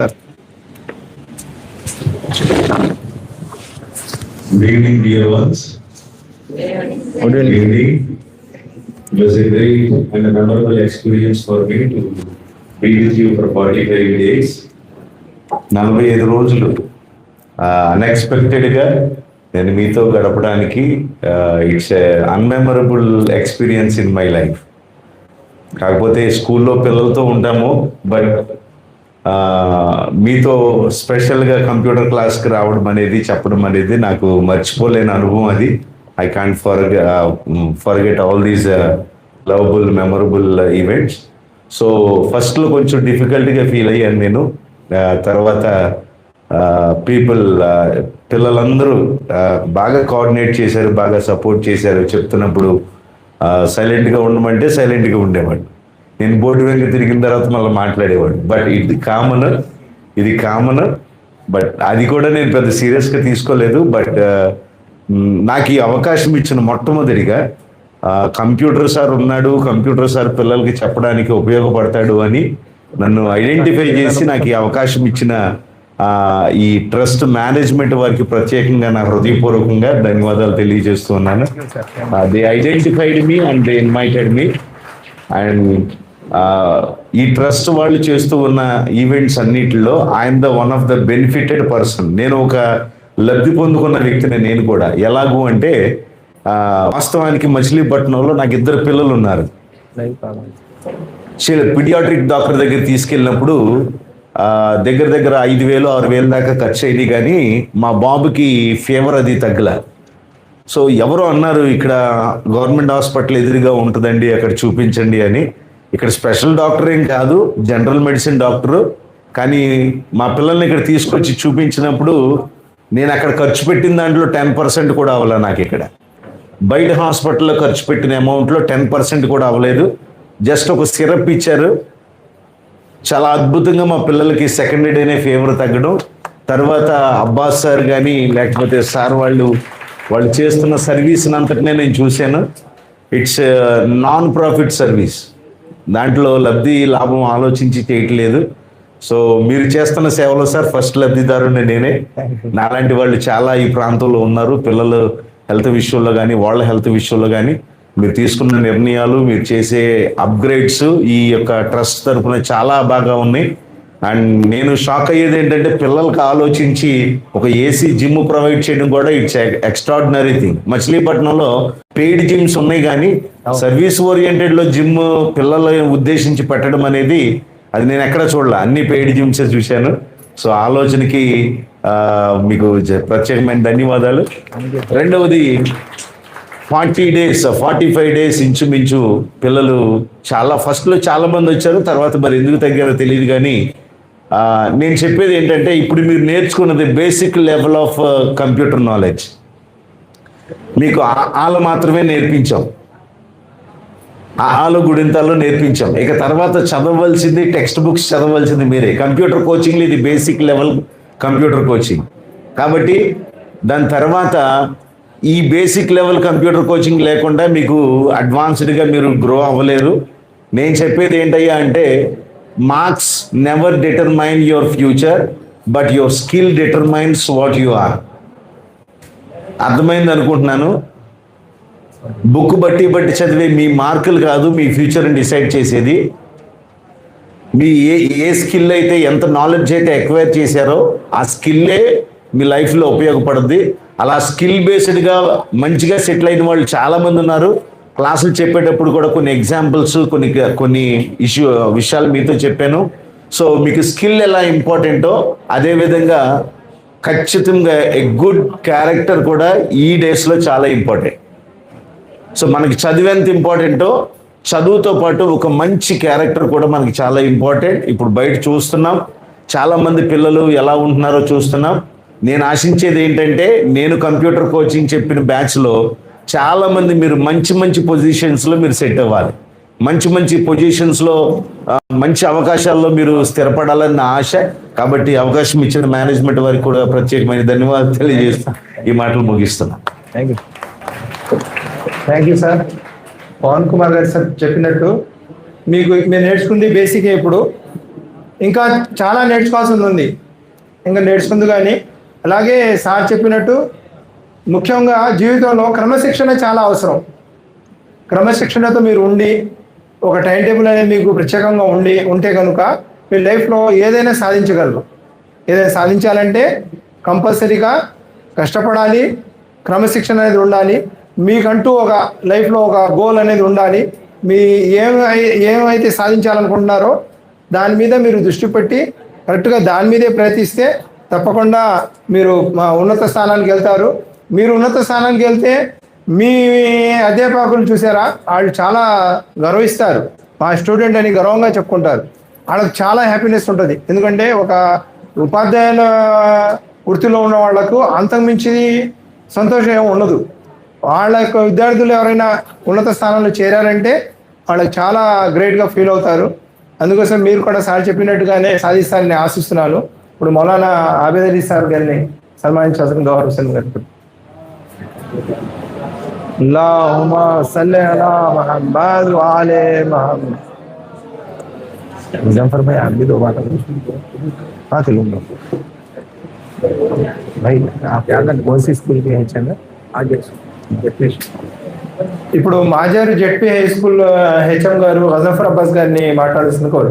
Good evening, dear ones. evening. Good evening. It was a great and a memorable experience for me to be with you for 45 days. 45 రోజులు అన్ఎక్స్పెక్టెడ్గా నేను మీతో గడపడానికి it's unmemorable experience in my life. కాకపోతే స్కూల్లో పిల్లలతో ఉంటాము, but మీతో స్పెషల్గా కంప్యూటర్ క్లాస్కి రావడం అనేది, చెప్పడం అనేది నాకు మర్చిపోలేని అనుభవం. అది I can't forget all these lovable memorable events. So ఫస్ట్లో కొంచెం డిఫికల్ట్గా ఫీల్ అయ్యాను నేను. తర్వాత పిల్లలందరూ బాగా కోఆర్డినేట్ చేశారు, బాగా సపోర్ట్ చేశారు. చెప్తున్నప్పుడు సైలెంట్గా ఉండమంటే సైలెంట్గా ఉండేవాడు. నేను బోర్డు వెంక తిరిగిన తర్వాత మళ్ళీ మాట్లాడేవాడు. బట్ ఇది కామన్. బట్ అది కూడా నేను పెద్ద సీరియస్గా తీసుకోలేదు. బట్ నాకు ఈ అవకాశం ఇచ్చిన మొట్టమొదటిగా కంప్యూటర్ సార్ ఉన్నాడు, కంప్యూటర్ సార్ పిల్లలకి చెప్పడానికి ఉపయోగపడతాడు అని నన్ను ఐడెంటిఫై చేసి నాకు ఈ అవకాశం ఇచ్చిన ఈ ట్రస్ట్ మేనేజ్మెంట్ వారికి ప్రత్యేకంగా నా హృదయపూర్వకంగా ధన్యవాదాలు తెలియజేస్తున్నాను. They identified me and they invited me. And ఈ ట్రస్ట్ వాళ్ళు చేస్తూ ఉన్న ఈవెంట్స్ అన్నిటిలో I'm the one of the benefited person. నేను ఒక లబ్ధి పొందుకున్న వ్యక్తిని. నేను కూడా ఎలాగూ అంటే వాస్తవానికి మచిలీపట్నంలో నాకు 2 పిల్లలు ఉన్నారు. పీడియాట్రిక్ డాక్టర్ దగ్గర తీసుకెళ్ళినప్పుడు దగ్గర 5,000-6,000 దాకా ఖర్చు అయింది, కానీ మా బాబుకి ఫీవర్ అది తగ్గల. సో ఎవరో అన్నారు, ఇక్కడ గవర్నమెంట్ హాస్పిటల్ ఎదురుగా ఉంటుందండి, అక్కడ చూపించండి అని. ఇక్కడ స్పెషల్ డాక్టర్ ఏం కాదు, జనరల్ మెడిసిన్ డాక్టరు. కానీ మా పిల్లల్ని ఇక్కడ తీసుకొచ్చి చూపించినప్పుడు నేను అక్కడ ఖర్చు పెట్టిన దాంట్లో 10% కూడా అవ్వలే. నాకు ఇక్కడ బయట హాస్పిటల్లో ఖర్చు పెట్టిన అమౌంట్లో 10% కూడా అవ్వలేదు. జస్ట్ ఒక సిరప్ ఇచ్చారు. చాలా అద్భుతంగా మా పిల్లలకి సెకండ్ డేనే ఫీవర్ తగ్గడం. తర్వాత అబ్బాస్ సార్ కానీ లేకపోతే సార్ వాళ్ళు చేస్తున్న సర్వీస్ అంతటినే నేను చూశాను. It's non profit service. దాంట్లో లాభం ఆలోచించి చేయట్లేదు. సో మీరు చేస్తున్న సేవలో సార్ ఫస్ట్ లబ్ధిదారుని నేనే. నాలాంటి వాళ్ళు చాలా ఈ ప్రాంతంలో ఉన్నారు. పిల్లలు హెల్త్ విషయంలో కానీ, వాళ్ళ హెల్త్ విషయంలో కానీ మీరు తీసుకున్న నిర్ణయాలు, మీరు చేసే అప్గ్రేడ్స్ ఈ యొక్క ట్రస్ట్ తరఫున చాలా బాగా ఉన్నాయి. అండ్ నేను షాక్ అయ్యేది ఏంటంటే పిల్లలకి ఆలోచించి ఒక ఏసీ జిమ్ ప్రొవైడ్ చేయడం కూడా ఇట్స్ ఎక్స్ట్రాడినరీ థింగ్. మచిలీపట్నంలో పెయిడ్ జిమ్స్ ఉన్నాయి, కానీ సర్వీస్ ఓరియంటెడ్లో జిమ్ పిల్లల ఉద్దేశించి పెట్టడం అనేది అది నేను ఎక్కడ చూడలే. అన్ని పెయిడ్ జిమ్సే చూశాను. సో ఆలోచనకి మీకు ప్రత్యేకమైన ధన్యవాదాలు. రెండవది 45 డేస్ ఇంచుమించు పిల్లలు ఫస్ట్లో చాలా మంది వచ్చారు. తర్వాత మరి ఎందుకు తగ్గారో తెలియదు, కానీ నేను చెప్పేది ఏంటంటే ఇప్పుడు మీరు నేర్చుకున్నది basic level of computer knowledge. మీకు ఆలు మాత్రమే నేర్పించాం, ఆలు గుడింతాల్లో నేర్పించాం. ఇక తర్వాత చదవవలసింది టెక్స్ట్ బుక్స్ చదవవలసింది మీరే. కంప్యూటర్ కోచింగ్లో ఇది బేసిక్ లెవెల్ కంప్యూటర్ కోచింగ్. కాబట్టి దాని తర్వాత ఈ బేసిక్ లెవెల్ కంప్యూటర్ కోచింగ్ లేకుండా మీకు అడ్వాన్స్డ్గా మీరు గ్రో అవ్వలేరు. నేను చెప్పేది ఏంటయ్యా అంటే marks never determine your future, but your skill determines what you are. అర్థమైంది అనుకుంటున్నాను. బుక్ బట్టి చదివే మీ మార్కులు కాదు మీ ఫ్యూచర్ని డిసైడ్ చేసేది. మీ ఏ స్కిల్ అయితే, ఎంత నాలెడ్జ్ అయితే ఎక్వైర్ చేశారో ఆ స్కిల్లే మీ లైఫ్లో ఉపయోగపడుద్ది. అలా స్కిల్ బేస్డ్గా మంచిగా సెటిల్ అయిన వాళ్ళు చాలామంది ఉన్నారు. క్లాసులు చెప్పేటప్పుడు కూడా కొన్ని ఎగ్జాంపుల్స్, కొన్ని విషయాలు మీతో చెప్పాను. సో మీకు స్కిల్ ఎలా ఇంపార్టెంటో అదేవిధంగా ఖచ్చితంగా ఏ గుడ్ క్యారెక్టర్ కూడా ఈ డేస్లో చాలా ఇంపార్టెంట్. సో మనకి చదువు ఎంత ఇంపార్టెంటో చదువుతో పాటు ఒక మంచి క్యారెక్టర్ కూడా మనకి చాలా ఇంపార్టెంట్. ఇప్పుడు బయట చూస్తున్నాం, చాలామంది పిల్లలు ఎలా ఉంటున్నారో చూస్తున్నాం. నేను ఆశించేది ఏంటంటే నేను కంప్యూటర్ కోచింగ్ చెప్పిన బ్యాచ్లో చాలామంది మీరు మంచి పొజిషన్స్లో మీరు సెట్ అవ్వాలి. మంచి పొజిషన్స్లో మంచి అవకాశాల్లో మీరు స్థిరపడాలని నా ఆశ. కాబట్టి అవకాశం ఇచ్చిన మేనేజ్మెంట్ వారికి కూడా ప్రత్యేకమైన ధన్యవాదాలు తెలియజేస్తూ ఈ మాటలు ముగిస్తున్నాను. Thank you sir. Pavan Kumar garu sir చెప్పినట్టు మీరు నేర్చుకుంది బేసిక్. ఇప్పుడు ఇంకా చాలా నేర్చుకోవాల్సింది ఉంది, ఇంకా నేర్చుకుంది. కానీ అలాగే సార్ చెప్పినట్టు ముఖ్యంగా జీవితంలో క్రమశిక్షణ చాలా అవసరం. క్రమశిక్షణతో మీరు ఉండి ఒక టైం టేబుల్ అనేది మీకు ప్రత్యేకంగా ఉంటే కనుక మీ లైఫ్లో ఏదైనా సాధించగలరు. ఏదైనా సాధించాలంటే కంపల్సరీగా కష్టపడాలి, క్రమశిక్షణ అనేది ఉండాలి, మీకంటూ ఒక లైఫ్లో ఒక గోల్ అనేది ఉండాలి. మీ ఏమైతే సాధించాలనుకుంటున్నారో దాని మీద మీరు దృష్టి పెట్టి కరెక్ట్గా దాని మీదే ప్రయత్నిస్తే తప్పకుండా మీరు మా ఉన్నత స్థానానికి వెళ్తారు. మీరు ఉన్నత స్థానానికి వెళ్తే మీ అధ్యాపకులు చూసారా, వాళ్ళు చాలా గర్విస్తారు. మా స్టూడెంట్ అని గర్వంగా చెప్పుకుంటారు. వాళ్ళకి చాలా హ్యాపీనెస్ ఉంటుంది. ఎందుకంటే ఒక ఉపాధ్యాయుల వృత్తిలో ఉన్న వాళ్లకు అంతకుమించి సంతోషం ఏమి ఉండదు. వాళ్ళ యొక్క విద్యార్థులు ఎవరైనా ఉన్నత స్థానంలో చేరారంటే వాళ్ళకి చాలా గ్రేట్గా ఫీల్ అవుతారు. అందుకోసం మీరు కూడా సార్ చెప్పినట్టుగానే సాధిస్తారని ఆశిస్తున్నాను. ఇప్పుడు మౌలానా ఆబేద్ అలీ సార్ గారిని సన్మానించాల్సిన గౌహర్ హుస్సేన్ గారు. అల్లాహుమ్మా సల్లి అలా ముహమ్మద్ వ ఆలే ముహమ్మద్. मुजफ्फर भाई आप भी दो बात हाँ चलूंगा भाई. आप क्या कौन सी स्कूल के हैं चंद्र आगे. ఇప్పుడు మాజారు జెడ్పీ హై స్కూల్ హెచ్ఎం గారు గజఫర్ అబ్బాస్ గారిని మాట్లాడుతున్న కోరు.